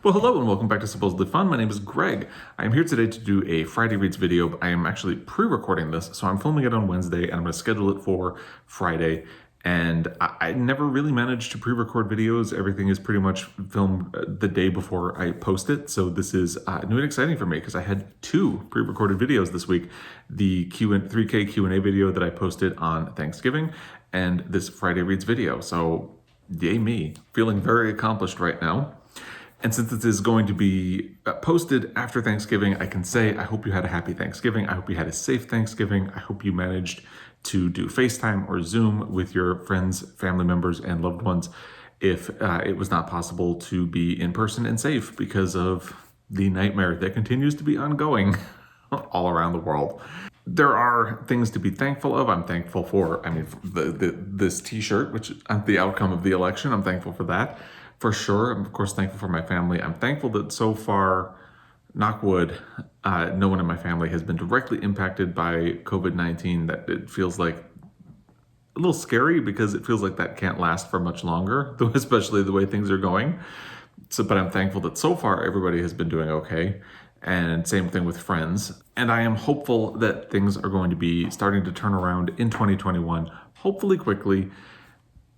Well, hello and welcome back to Supposedly Fun. My name is Greg. I am here today to do a Friday Reads video, but I am actually pre-recording this, so I'm filming it on Wednesday and I'm going to schedule it for Friday. And I never really managed to pre-record videos. Everything is pretty much filmed the day before I post it. So this is new and exciting for me because I had two pre-recorded videos this week. The 3K Q&A video that I posted on Thanksgiving and this Friday Reads video. So yay me, feeling very accomplished right now. And since this is going to be posted after Thanksgiving, I can say, I hope you had a happy Thanksgiving. I hope you had a safe Thanksgiving. I hope you managed to do FaceTime or Zoom with your friends, family members, and loved ones if it was not possible to be in person and safe because of the nightmare that continues to be ongoing all around the world. There are things to be thankful of. I'm thankful for, this t-shirt, which is the outcome of the election. I'm thankful for that. For sure. I'm, of course, thankful for my family. I'm thankful that so far, knock wood, no one in my family has been directly impacted by COVID-19. That it feels like a little scary because it feels like that can't last for much longer, especially the way things are going. But I'm thankful that so far everybody has been doing okay. And same thing with friends. And I am hopeful that things are going to be starting to turn around in 2021, hopefully quickly.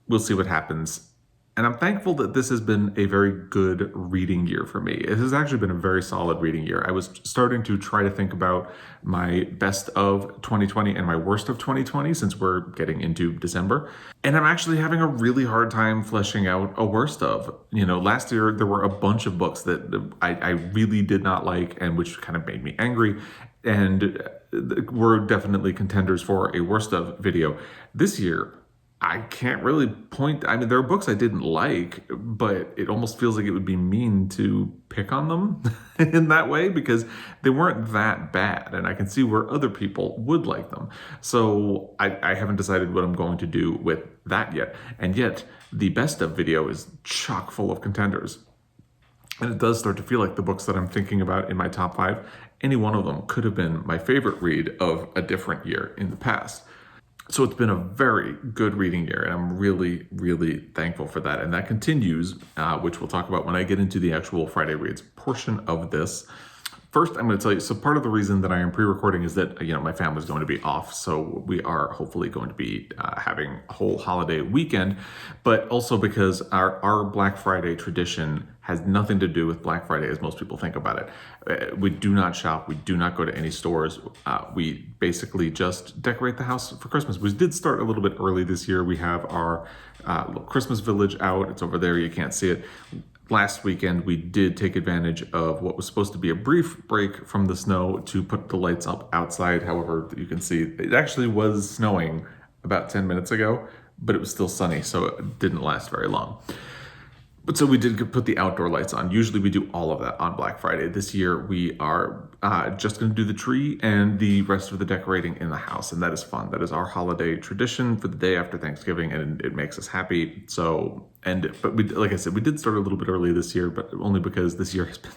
We'll see what happens. And I'm thankful that this has been a very good reading year for me. It has actually been a very solid reading year. I was starting to try to think about my best of 2020 and my worst of 2020 since we're getting into December. And I'm actually having a really hard time fleshing out a worst of. Last year there were a bunch of books that I really did not like and which kind of made me angry. And were definitely contenders for a worst of video. This year, I can't really point. There are books I didn't like, but it almost feels like it would be mean to pick on them in that way because they weren't that bad. And I can see where other people would like them. So I haven't decided what I'm going to do with that yet. And yet the best of video is chock full of contenders. And it does start to feel like the books that I'm thinking about in my top 5, any one of them could have been my favorite read of a different year in the past. So it's been a very good reading year, and I'm really, really thankful for that. And that continues, which we'll talk about when I get into the actual Friday Reads portion of this. First, I'm going to tell you, so part of the reason that I am pre-recording is that, my family's going to be off. So we are hopefully going to be having a whole holiday weekend, but also because our Black Friday tradition has nothing to do with Black Friday as most people think about it. We do not shop. We do not go to any stores. We basically just decorate the house for Christmas. We did start a little bit early this year. We have our Christmas village out. It's over there. You can't see it. Last weekend, we did take advantage of what was supposed to be a brief break from the snow to put the lights up outside. However, you can see it actually was snowing about 10 minutes ago, but it was still sunny, so it didn't last very long. But so we did put the outdoor lights on. Usually we do all of that on Black Friday. This year we are just going to do the tree and the rest of the decorating in the house, and that is fun. That is our holiday tradition for the day after Thanksgiving, and it makes us happy. But we, like I said, we did start a little bit early this year, but only because this year has been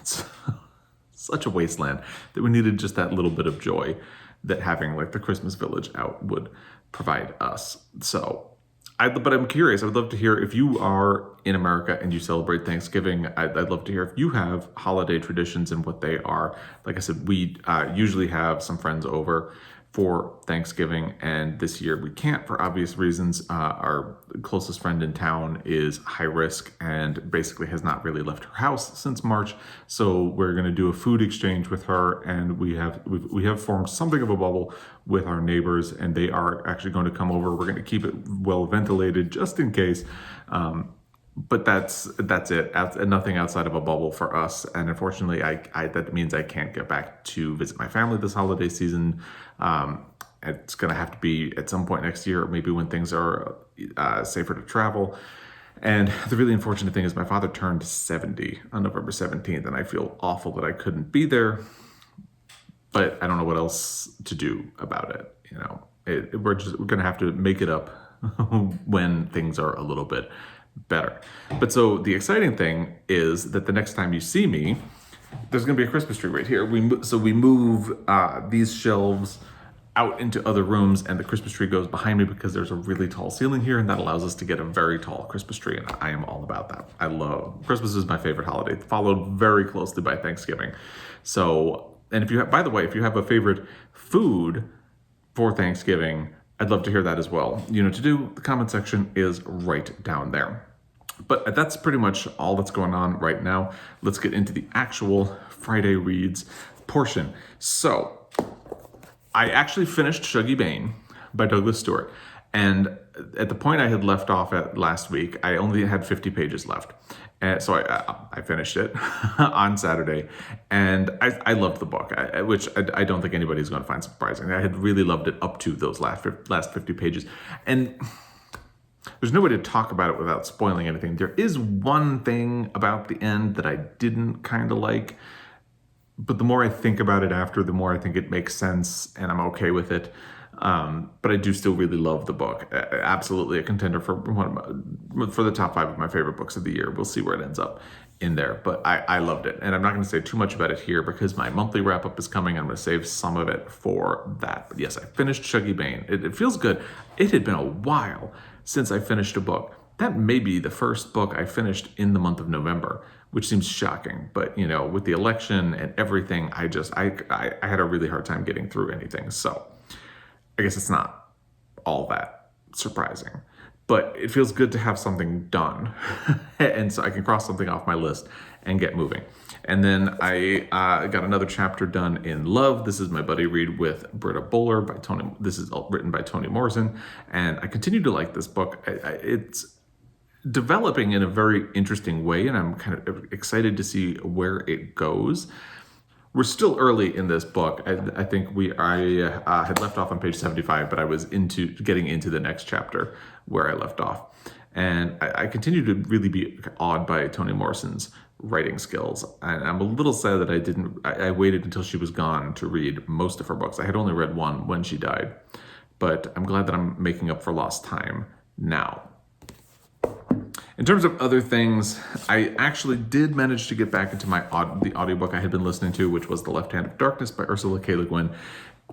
such a wasteland that we needed just that little bit of joy that having like the Christmas village out would provide us. But I'm curious. I would love to hear if you are in America and you celebrate Thanksgiving. I'd love to hear if you have holiday traditions and what they are. Like I said, we usually have some friends over for Thanksgiving, and this year we can't for obvious reasons. Our closest friend in town is high risk and basically has not really left her house since March. So we're going to do a food exchange with her, and we have formed something of a bubble with our neighbors, and they are actually going to come over. We're going to keep it well ventilated just in case. But that's it. Nothing outside of a bubble for us. And unfortunately, that means I can't get back to visit my family this holiday season. It's going to have to be at some point next year, or maybe when things are safer to travel. And the really unfortunate thing is my father turned 70 on November 17th, and I feel awful that I couldn't be there. But I don't know what else to do about it. We're going to have to make it up when things are a little bit better. But so the exciting thing is that the next time you see me, there's going to be a Christmas tree right here. We move these shelves out into other rooms, and the Christmas tree goes behind me because there's a really tall ceiling here, and that allows us to get a very tall Christmas tree, and I am all about that. I love Christmas is my favorite holiday, followed very closely by Thanksgiving. So, and if you have, by the way, if you have a favorite food for Thanksgiving, I'd love to hear that as well. You know, to do, the comment section is right down there. But that's pretty much all that's going on right now. Let's get into the actual Friday Reads portion. So, I actually finished Shuggie, Bain by Douglas Stuart. And at the point I had left off at last week, I only had 50 pages left. And so I finished it on Saturday. And I loved the book, which I don't think anybody's going to find surprising. I had really loved it up to those last 50 pages. And there's no way to talk about it without spoiling anything. There is one thing about the end that I didn't kind of like. But the more I think about it after, the more I think it makes sense and I'm okay with it. But I do still really love the book. Absolutely a contender for the top 5 of my favorite books of the year. We'll see where it ends up in there. But I loved it. And I'm not going to say too much about it here because my monthly wrap-up is coming. I'm going to save some of it for that. But yes, I finished Shuggie, Bain. It feels good. It had been a while since I finished a book. That may be the first book I finished in the month of November, which seems shocking. But, you know, with the election and everything, I had a really hard time getting through anything. So I guess it's not all that surprising. But it feels good to have something done. And so I can cross something off my list and get moving. And then I got another chapter done in Love. This is my buddy read with Britta Bowler by Toni. This is written by Toni Morrison. And I continue to like this book. It's developing in a very interesting way, and I'm kind of excited to see where it goes. We're still early in this book. I think I had left off on page 75, but I was getting into the next chapter where I left off. And I continue to really be awed by Toni Morrison's writing skills. And I'm a little sad that I waited until she was gone to read most of her books. I had only read one when she died, but I'm glad that I'm making up for lost time now. In terms of other things, I actually did manage to get back into the audiobook I had been listening to, which was The Left Hand of Darkness by Ursula K. Le Guin.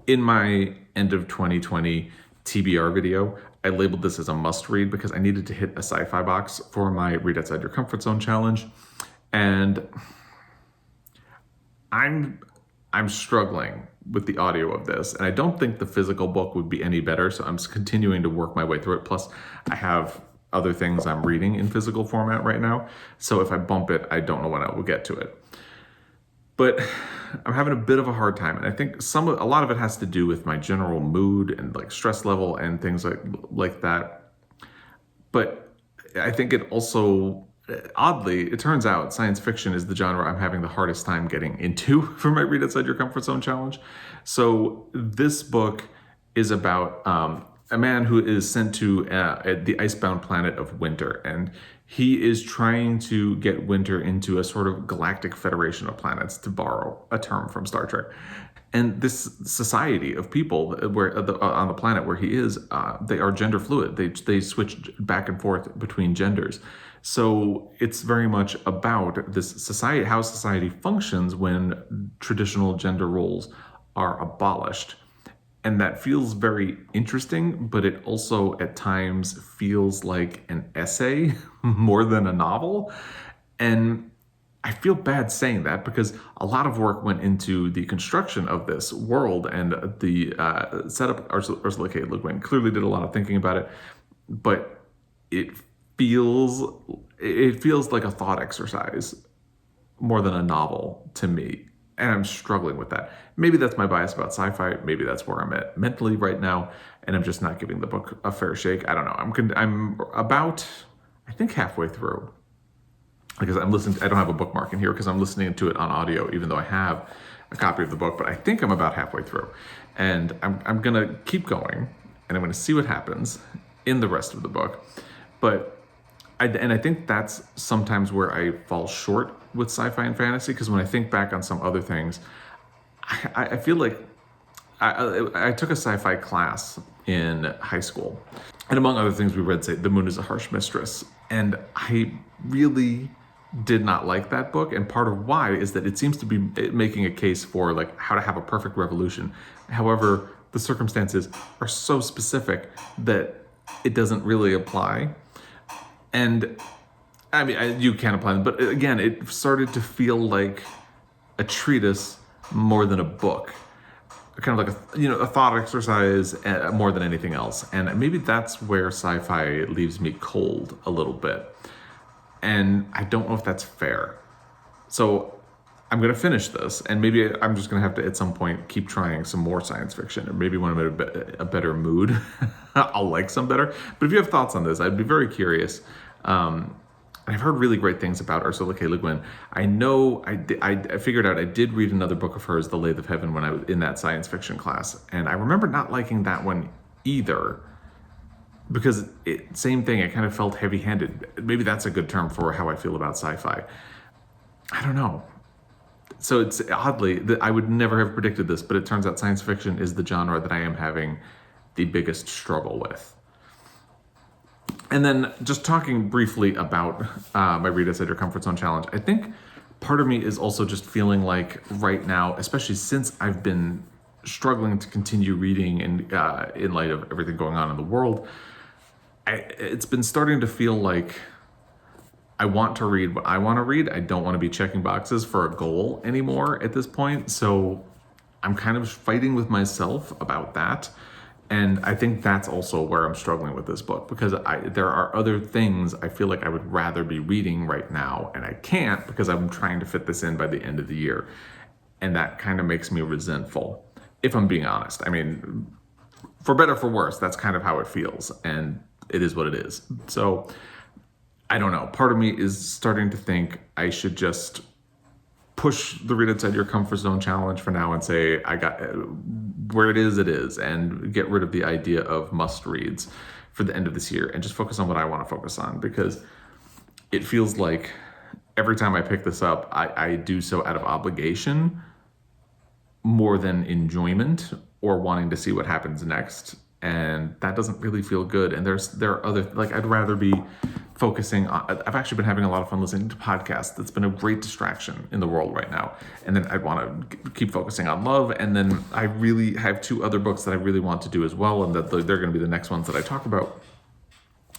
In my end of 2020 TBR video, I labeled this as a must read because I needed to hit a sci-fi box for my Read Outside Your Comfort Zone challenge. And I'm struggling with the audio of this, and I don't think the physical book would be any better, so I'm continuing to work my way through it. Plus, I have other things I'm reading in physical format right now, so if I bump it, I don't know when I will get to it. But I'm having a bit of a hard time, and I think a lot of it has to do with my general mood and like stress level and things like that. But I think it also, oddly, it turns out science fiction is the genre I'm having the hardest time getting into for my Read Outside Your Comfort Zone challenge. So this book is about a man who is sent to the icebound planet of Winter, and he is trying to get Winter into a sort of galactic federation of planets, to borrow a term from Star Trek. And this society of people on the planet where he is, they are gender fluid. They switch back and forth between genders. So it's very much about this society, how society functions when traditional gender roles are abolished. And that feels very interesting, but it also at times feels like an essay more than a novel. And I feel bad saying that because a lot of work went into the construction of this world, and the setup. Ursula K. Le Guin clearly did a lot of thinking about it, but it feels like a thought exercise more than a novel to me. And I'm struggling with that. Maybe that's my bias about sci-fi. Maybe that's where I'm at mentally right now, and I'm just not giving the book a fair shake. I don't know. I'm about, I think, halfway through, because I'm listening. I don't have a bookmark in here because I'm listening to it on audio, even though I have a copy of the book. But I think I'm about halfway through, and I'm gonna keep going, and I'm gonna see what happens in the rest of the book. But I think that's sometimes where I fall short with sci-fi and fantasy, because when I think back on some other things, I feel like I took a sci-fi class in high school, and among other things we read, say, The Moon is a Harsh Mistress, and I really did not like that book, and part of why is that it seems to be making a case for like how to have a perfect revolution. However, the circumstances are so specific that it doesn't really apply. And I mean, you can apply them, but again, it started to feel like a treatise more than a book, kind of like a thought exercise more than anything else. And maybe that's where sci-fi leaves me cold a little bit. And I don't know if that's fair. So I'm going to finish this, and maybe I'm just going to have to, at some point, keep trying some more science fiction, or maybe when I'm in a better mood, I'll like some better. But if you have thoughts on this, I'd be very curious. I've heard really great things about Ursula K. Le Guin. I know I figured out I did read another book of hers, The Lathe of Heaven, when I was in that science fiction class, and I remember not liking that one either, because same thing, it kind of felt heavy-handed. Maybe that's a good term for how I feel about sci-fi. I don't know. So it's oddly, I would never have predicted this, but it turns out science fiction is the genre that I am having the biggest struggle with. And then just talking briefly about my Read Outside Your Comfort Zone challenge, I think part of me is also just feeling like right now, especially since I've been struggling to continue reading in light of everything going on in the world, it's been starting to feel like I want to read what I want to read. I don't want to be checking boxes for a goal anymore at this point. So I'm kind of fighting with myself about that. And I think that's also where I'm struggling with this book, because there are other things I feel like I would rather be reading right now, and I can't because I'm trying to fit this in by the end of the year. And that kind of makes me resentful, if I'm being honest. I mean, for better or for worse, that's kind of how it feels, and it is what it is. So I don't know. Part of me is starting to think I should just push the Read Outside Your Comfort Zone challenge for now and say, I got where it is, and get rid of the idea of must reads for the end of this year and just focus on what I want to focus on, because it feels like every time I pick this up, I do so out of obligation more than enjoyment or wanting to see what happens next. And that doesn't really feel good. And there are other, like, I'd rather be focusing on, I've actually been having a lot of fun listening to podcasts. That's been a great distraction in the world right now. And then I want to keep focusing on love. And then I really have 2 other books that I really want to do as well, and that they're going to be the next ones that I talk about.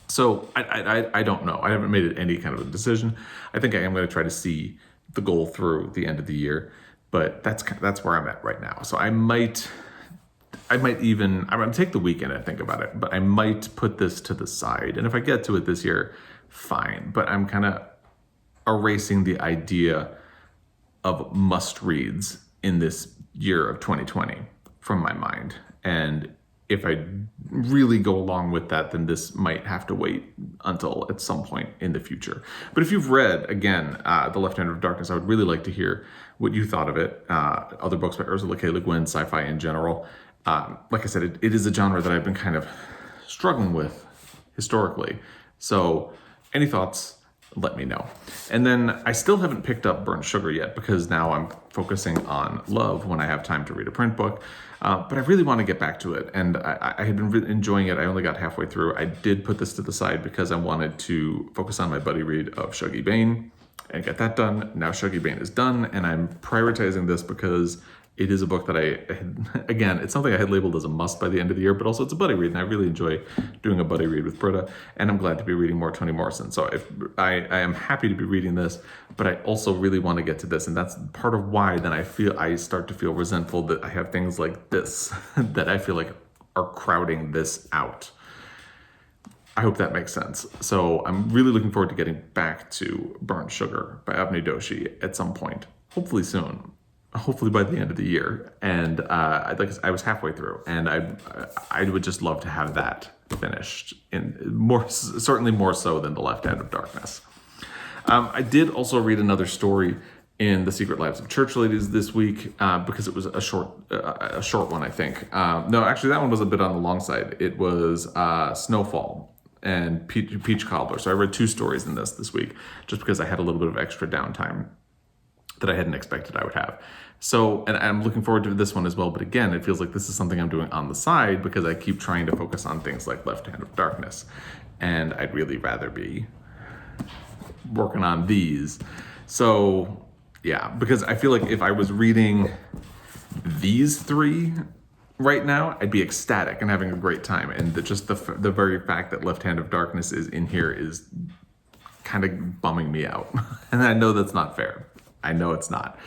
So I don't know. I haven't made any kind of a decision. I think I am going to try to see the goal through the end of the year, but that's where I'm at right now. So I might even, I'm going to take the weekend and think about it, but I might put this to the side. And if I get to it this year, fine. But I'm kind of erasing the idea of must reads in this year of 2020 from my mind. And if I really go along with that, then this might have to wait until at some point in the future. But if you've read, again, The Left Hand of Darkness, I would really like to hear what you thought of it. Other books by Ursula K. Le Guin, sci-fi in general. Like I said, it is a genre that I've been kind of struggling with historically. So any thoughts, let me know. And then I still haven't picked up Burnt Sugar yet, because now I'm focusing on love when I have time to read a print book. But I really want to get back to it. And I had been enjoying it. I only got halfway through. I did put this to the side because I wanted to focus on my buddy read of Shuggie, Bain and get that done. Now Shuggie, Bain is done, and I'm prioritizing this because it is a book that again, it's something I had labeled as a must by the end of the year, but also it's a buddy read, and I really enjoy doing a buddy read with Britta, and I'm glad to be reading more Toni Morrison. So if I am happy to be reading this, but I also really want to get to this, and that's part of why then I start to feel resentful that I have things like this that I feel like are crowding this out. I hope that makes sense. So I'm really looking forward to getting back to Burnt Sugar by Avni Doshi at some point, hopefully soon. Hopefully by the end of the year. And I was halfway through, and I would just love to have that finished, certainly more so than The Left Hand of Darkness. I did also read another story in The Secret Lives of Church Ladies this week, because it was a short one, I think. No, actually that one was a bit on the long side. It was Snowfall and Peach Cobbler. So I read 2 stories in this week, just because I had a little bit of extra downtime that I hadn't expected I would have. So, and I'm looking forward to this one as well. But again, it feels like this is something I'm doing on the side because I keep trying to focus on things like Left Hand of Darkness. And I'd really rather be working on these. So yeah, because I feel like if I was reading these 3, right now, I'd be ecstatic and having a great time. And the very fact that Left Hand of Darkness is in here is kind of bumming me out. And I know that's not fair. I know it's not.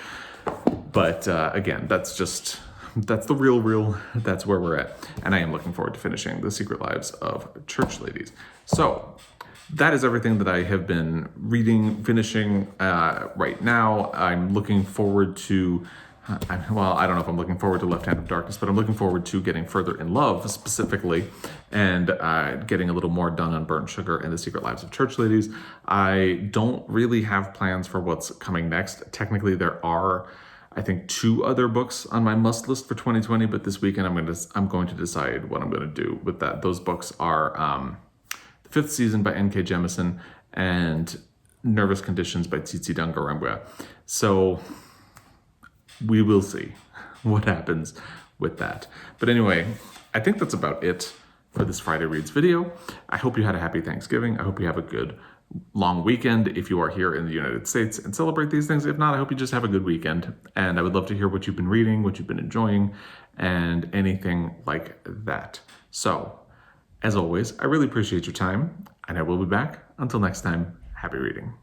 But again, that's the real, that's where we're at. And I am looking forward to finishing The Secret Lives of Church Ladies. So that is everything that I have been reading, finishing right now. I'm looking forward to, well, I don't know if I'm looking forward to Left Hand of Darkness, but I'm looking forward to getting further in love specifically and getting a little more done on Burnt Sugar and The Secret Lives of Church Ladies. I don't really have plans for what's coming next. Technically, there are, I think, 2 other books on my must list for 2020, but this weekend I'm going to decide what I'm going to do with that. Those books are The Fifth Season by N.K. Jemisin and Nervous Conditions by Tsitsi Dangarembga. So we will see what happens with that. But anyway, I think that's about it for this Friday Reads video. I hope you had a happy Thanksgiving. I hope you have a good long weekend if you are here in the United States and celebrate these things. If not, I hope you just have a good weekend. And I would love to hear what you've been reading, what you've been enjoying, and anything like that. So, as always, I really appreciate your time, and I will be back. Until next time, happy reading.